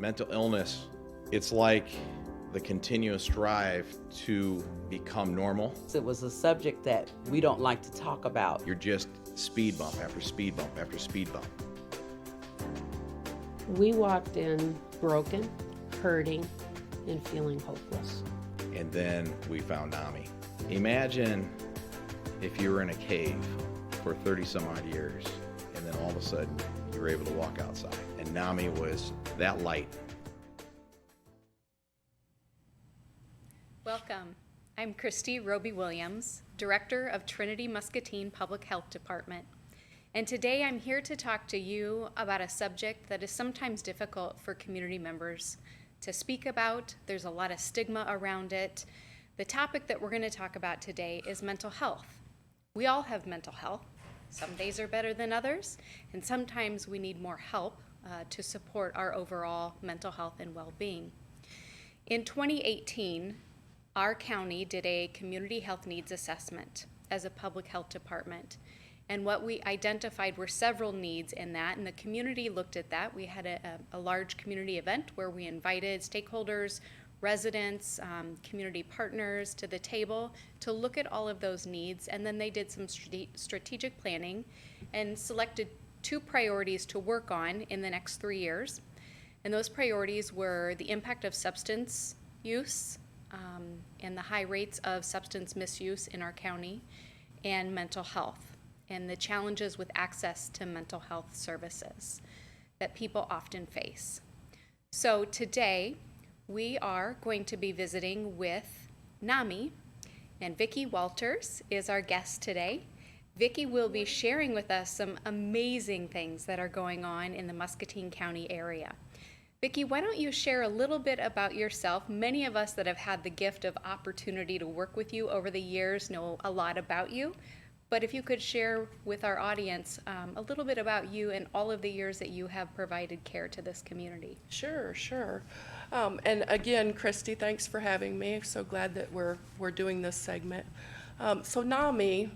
Mental illness, it's like the continuous drive to become normal. It was a subject that we don't like to talk about. You're just speed bump after speed bump after speed bump. We walked in broken, hurting, and feeling hopeless. And then we found NAMI. Imagine if you were in a cave for 30 some odd years, and then all of a sudden you were able to walk outside. And NAMI was that light. Welcome. I'm Christy Roby-Williams, Director of Trinity Muscatine Public Health Department. And today I'm here to talk to you about a subject that is sometimes difficult for community members to speak about. There's a lot of stigma around it. The topic that we're going to talk about today is mental health. We all have mental health. Some days are better than others, and sometimes we need more help to support our overall mental health and well-being. In 2018, our county did a community health needs assessment as a public health department. And what we identified were several needs in that, and the community looked at that. We had a large community event where we invited stakeholders, residents, community partners to the table to look at all of those needs, and then they did some strategic planning and selected 2 priorities to work on in the next 3 years. And those priorities were the impact of substance use and the high rates of substance misuse in our county, and mental health, and the challenges with access to mental health services that people often face. So today, we are going to be visiting with NAMI, and Vicki Walters is our guest today. Vicki will be sharing with us some amazing things that are going on in the Muscatine County area. Vicki, why don't you share a little bit about yourself? Many of us that have had the gift of opportunity to work with you over the years know a lot about you, but if you could share with our audience a little bit about you and all of the years that you have provided care to this community. Sure. And again, Christy, thanks for having me. So glad that we're doing this segment. So NAMI,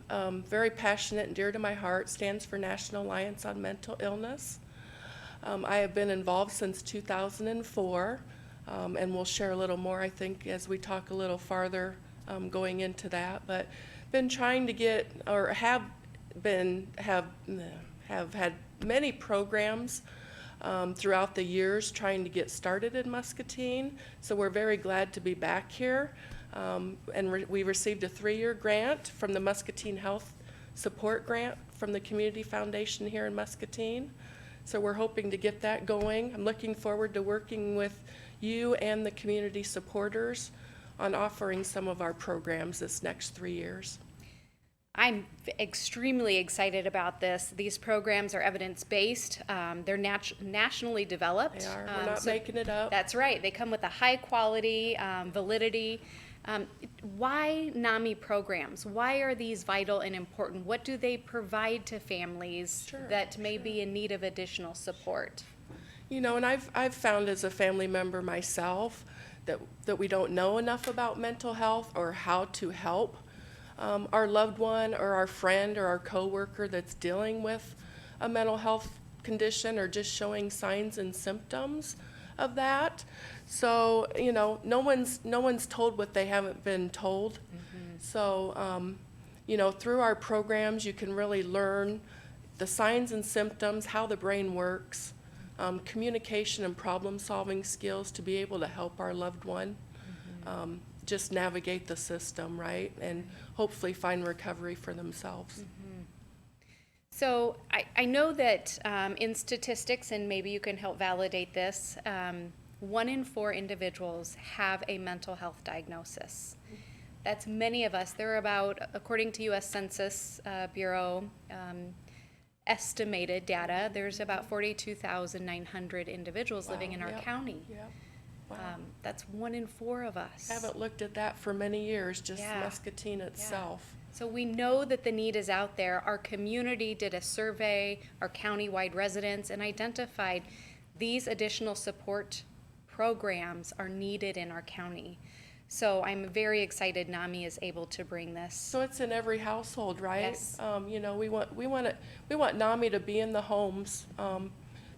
very passionate and dear to my heart, stands for National Alliance on Mental Illness. I have been involved since 2004, and we'll share a little more, I think, as we talk a little farther going into that. But been trying to get, or have had many programs throughout the years trying to get started in Muscatine. So we're very glad to be back here. And we received a 3-year grant from the Muscatine Health Support Grant from the Community Foundation here in Muscatine. So we're hoping to get that going. I'm looking forward to working with you and the community supporters on offering some of our programs this next 3 years. I'm extremely excited about this. These programs are evidence-based. They're nationally developed. They are. We're not making it up. That's right. They come with a high quality, validity. Why NAMI programs? Why are these vital and important? What do they provide to families that may be in need of additional support? You know, and I've found as a family member myself that we don't know enough about mental health or how to help our loved one or our friend or our coworker that's dealing with a mental health condition or just showing signs and symptoms of that. So, you know, no one's told what they haven't been told. Mm-hmm. So, you know, through our programs, you can really learn the signs and symptoms, how the brain works, communication and problem-solving skills to be able to help our loved one just navigate the system, right, and hopefully find recovery for themselves. Mm-hmm. So I know that in statistics, and maybe you can help validate this, 1 in 4 individuals have a mental health diagnosis. That's many of us. There are about, according to U.S. Census Bureau estimated data, there's about 42,900 individuals living in our county. Yeah. Wow. That's 1 in 4 of us. I haven't looked at that for many years, just Muscatine itself. So we know that the need is out there. Our community did a survey, our county-wide residents, and identified these additional support programs are needed in our county. So I'm very excited NAMI is able to bring this. So it's in every household, right? Yes. You know, we want NAMI to be in the homes,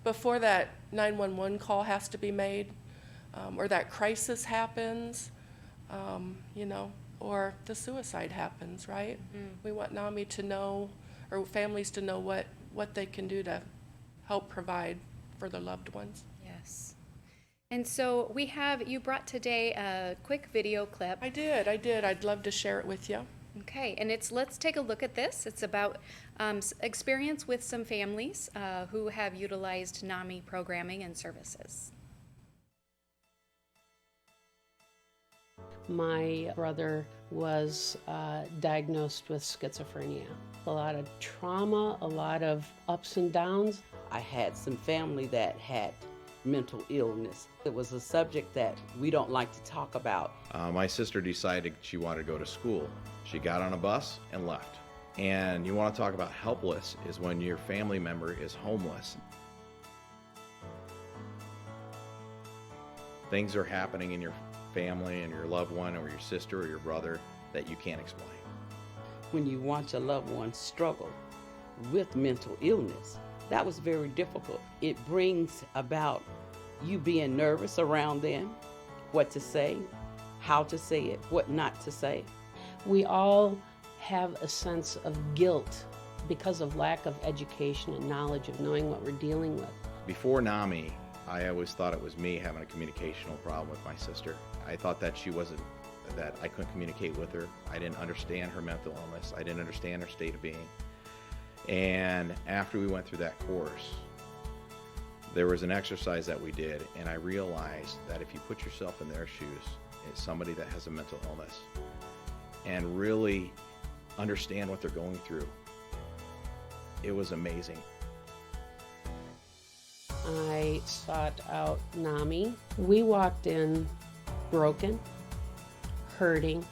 before that 911 call has to be made, or that crisis happens, you know, or the suicide happens, right? We want NAMI to know, or families to know what they can do to help provide for their loved ones. Yes. And so you brought today a quick video clip. I did. I'd love to share it with you. Okay, and let's take a look at this. It's about experience with some families who have utilized NAMI programming and services. My brother was diagnosed with schizophrenia. A lot of trauma, a lot of ups and downs. I had some family that had mental illness. It was a subject that we don't like to talk about. My sister decided she wanted to go to school. She got on a bus and left. And you want to talk about helpless is when your family member is homeless. Things are happening in your family and your loved one or your sister or your brother that you can't explain. When you watch a loved one struggle with mental illness, that was very difficult. It brings about you being nervous around them, what to say, how to say it, what not to say. We all have a sense of guilt because of lack of education and knowledge of knowing what we're dealing with. Before NAMI, I always thought it was me having a communicational problem with my sister. I thought that that I couldn't communicate with her. I didn't understand her mental illness. I didn't understand her state of being. And after we went through that course, there was an exercise that we did, and I realized that if you put yourself in their shoes, as somebody that has a mental illness, and really understand what they're going through, it was amazing. I sought out NAMI. We walked in broken, hurting,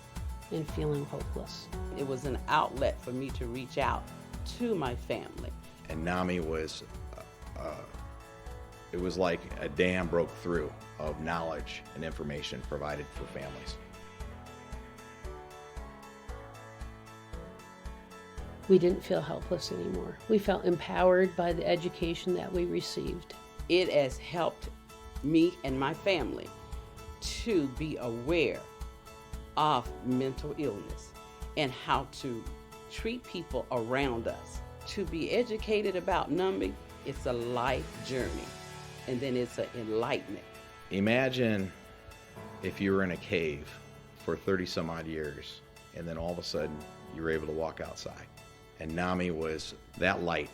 and feeling hopeless. It was an outlet for me to reach out to my family. And NAMI was, it was like a dam broke through of knowledge and information provided for families. We didn't feel helpless anymore. We felt empowered by the education that we received. It has helped me and my family to be aware of mental illness and how to treat people around us. To be educated about NAMI, it's a life journey, and then it's an enlightenment. Imagine if you were in a cave for 30 some odd years, and then all of a sudden you were able to walk outside. And NAMI was that light.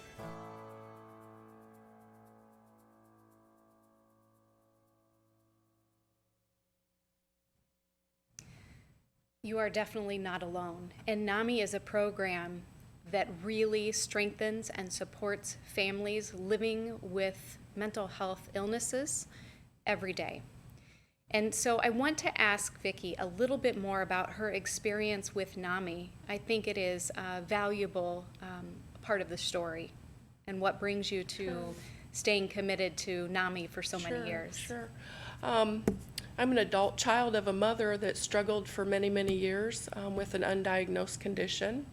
You are definitely not alone. And NAMI is a program that really strengthens and supports families living with mental health illnesses every day. And so I want to ask Vicki a little bit more about her experience with NAMI. I think it is a valuable part of the story and what brings you to staying committed to NAMI for so many years. Sure. I'm an adult child of a mother that struggled for many, many years with an undiagnosed condition.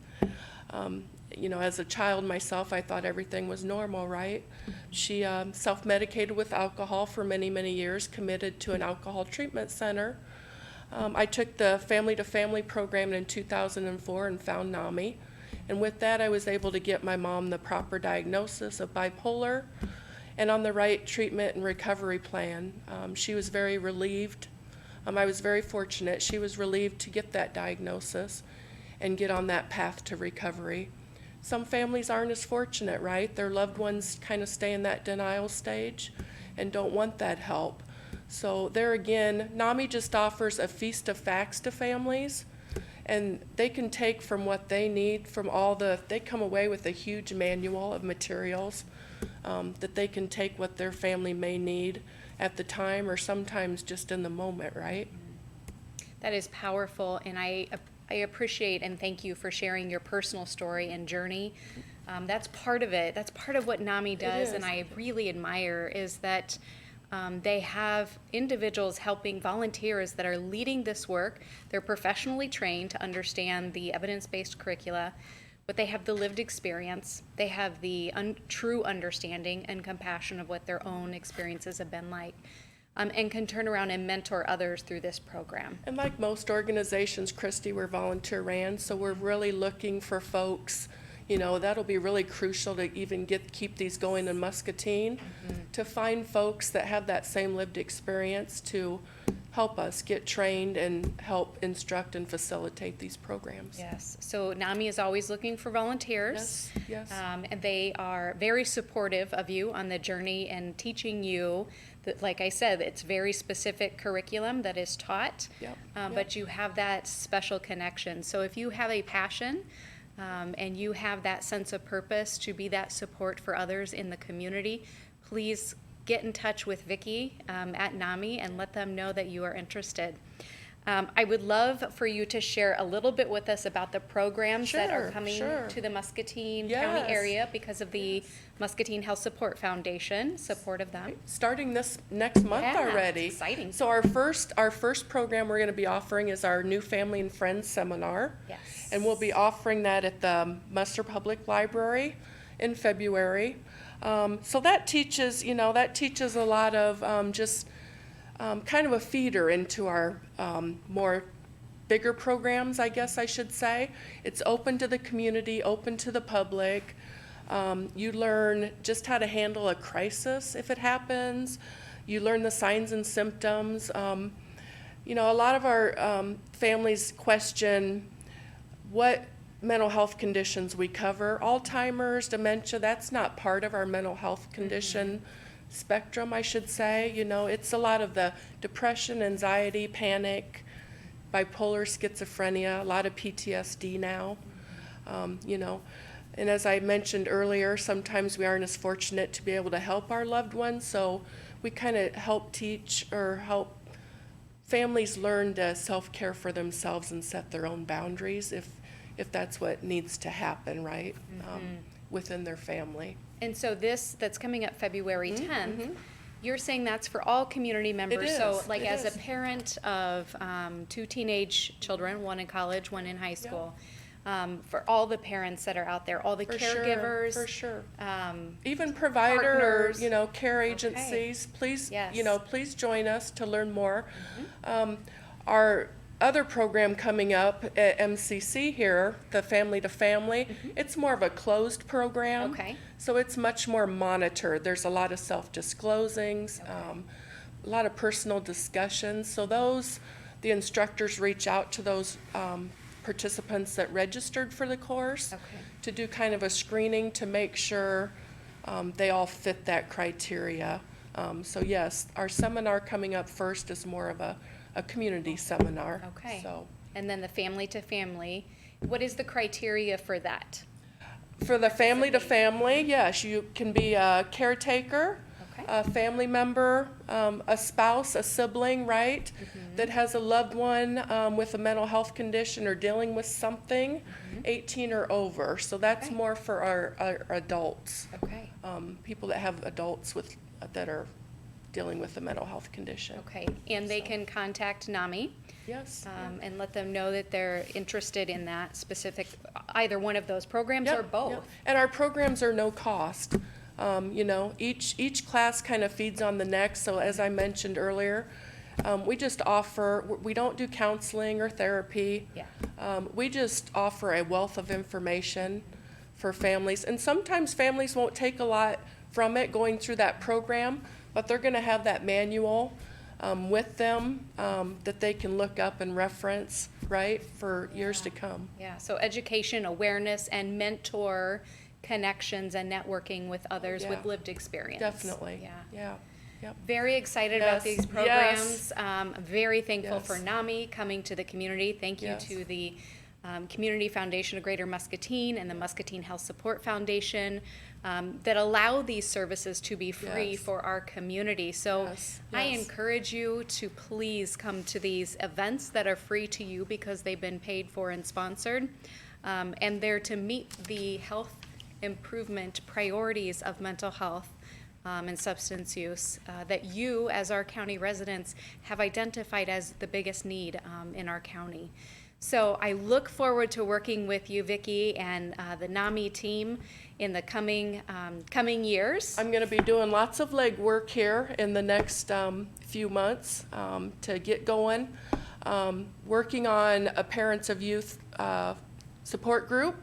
You know, as a child myself, I thought everything was normal, right? She self-medicated with alcohol for many, many years, committed to an alcohol treatment center. I took the family-to-family program in 2004 and found NAMI. And with that, I was able to get my mom the proper diagnosis of bipolar and on the right treatment and recovery plan. She was very relieved. I was very fortunate. She was relieved to get that diagnosis and get on that path to recovery. Some families aren't as fortunate, right? Their loved ones kind of stay in that denial stage and don't want that help. So there again, NAMI just offers a feast of facts to families, and they can take from what they need from they come away with a huge manual of materials that they can take what their family may need at the time or sometimes just in the moment, right? That is powerful, and I appreciate and thank you for sharing your personal story and journey. That's part of it. That's part of what NAMI does, and I really admire is that they have individuals helping volunteers that are leading this work. They're professionally trained to understand the evidence-based curricula, but they have the lived experience. They have the true understanding and compassion of what their own experiences have been like, and can turn around and mentor others through this program. And like most organizations, Christy, we're volunteer ran, so we're really looking for folks, you know, that'll be really crucial to even keep these going in Muscatine, to find folks that have that same lived experience to help us get trained and help instruct and facilitate these programs. Yes, so NAMI is always looking for volunteers. Yes. And they are very supportive of you on the journey and teaching you that, like I said, it's very specific curriculum that is taught. Yep. But you have that special connection. So if you have a passion and you have that sense of purpose to be that support for others in the community, please get in touch with Vicki at NAMI and let them know that you are interested. I would love for you to share a little bit with us about the programs that are coming to the Muscatine County area because of the Muscatine Health Support Foundation support of them. Starting this next month already. Exciting. So our first program we're going to be offering is our New Family and Friends Seminar. Yes. And we'll be offering that at the Musser Public Library in February. So that teaches, a lot of kind of a feeder into our more bigger programs, I guess I should say. It's open to the community, open to the public. You learn just how to handle a crisis if it happens. You learn the signs and symptoms. A lot of our families question what mental health conditions we cover. Alzheimer's, dementia, that's not part of our mental health condition spectrum, I should say. It's a lot of the depression, anxiety, panic, bipolar, schizophrenia, a lot of PTSD now. And as I mentioned earlier, sometimes we aren't as fortunate to be able to help our loved ones, so we kind of help teach or help families learn to self-care for themselves and set their own boundaries if that's what needs to happen, right, within their family. And so this that's coming up February 10th, you're saying that's for all community members. It So is, like it as is. a parent of 2 teenage children, one in college, one in high school, for all the parents that are out there, all the caregivers. For sure. Um, Even provider, partners. care agencies, please, Yes. please join us to learn more. Our other program coming up at MCC here, the Family to Family, it's more of a closed program. Okay. So it's much more monitored. There's a lot of self-disclosings, a lot of personal discussions. So the instructors reach out to those participants that registered for the course to do kind of a screening to make sure they all fit that criteria. So yes, our seminar coming up first is more of a community seminar. Okay. So And then the family to family, what is the criteria for that? for the family to family, yes, you can be a caretaker, Okay. a family member, a spouse, a sibling, right, that has a loved one with a mental health condition or dealing with something, 18 or over. So that's Okay. more for our adults, Okay. people that have adults that are dealing with a mental health condition. Okay. And they can contact NAMI. Yes. And let them know that they're interested in that specific, either one of those programs or Yep, both. yep. And our programs are no cost. Each class kind of feeds on the next. So as I mentioned earlier, we just offer, we don't do counseling or therapy. Yeah. We just offer a wealth of information for families. And sometimes families won't take a lot from it going through that program, but they're going to have that manual with them that they can look up and reference, right, for years to come. Yeah, so education, awareness, and mentor connections and networking with others with Yeah. lived experience. Definitely. Yeah. Yeah. Yep. Very excited about Yes, these yes. programs. Very thankful Yes. for NAMI coming to the community. Thank you Yes. to the Community Foundation of Greater Muscatine and the Muscatine Health Support Foundation that allow these services to be free Yes. for our community. So Yes, I yes. encourage you to please come to these events that are free to you because they've been paid for and sponsored. And they're to meet the health improvement priorities of mental health and substance use that you, as our county residents, have identified as the biggest need in our county. So I look forward to working with you, Vicki, and the NAMI team in the coming years. I'm going to be doing lots of legwork here in the next few months to get going. Working on a Parents of Youth support group,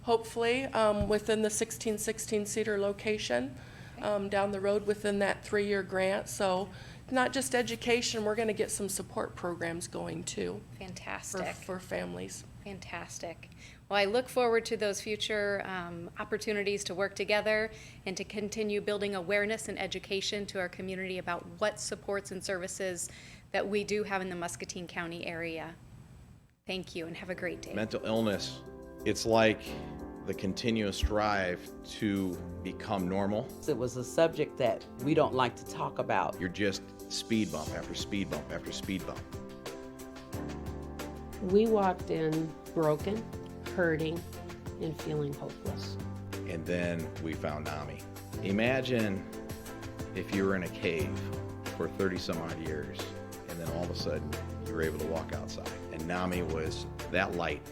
hopefully within the 1616 Cedar location, down the road within that 3-year grant. So not just education, we're going to get some support programs going too Fantastic. for families. Fantastic. Well, I look forward to those future opportunities to work together and to continue building awareness and education to our community about what supports and services that we do have in the Muscatine County area. Thank you and have a great day. Mental illness, it's like the continuous drive to become normal. It was a subject that we don't like to talk about. You're just speed bump after speed bump after speed bump. We walked in broken, hurting, and feeling hopeless. And then we found NAMI. Imagine if you were in a cave for 30 some odd years, and then all of a sudden you were able to walk outside. And NAMI was that light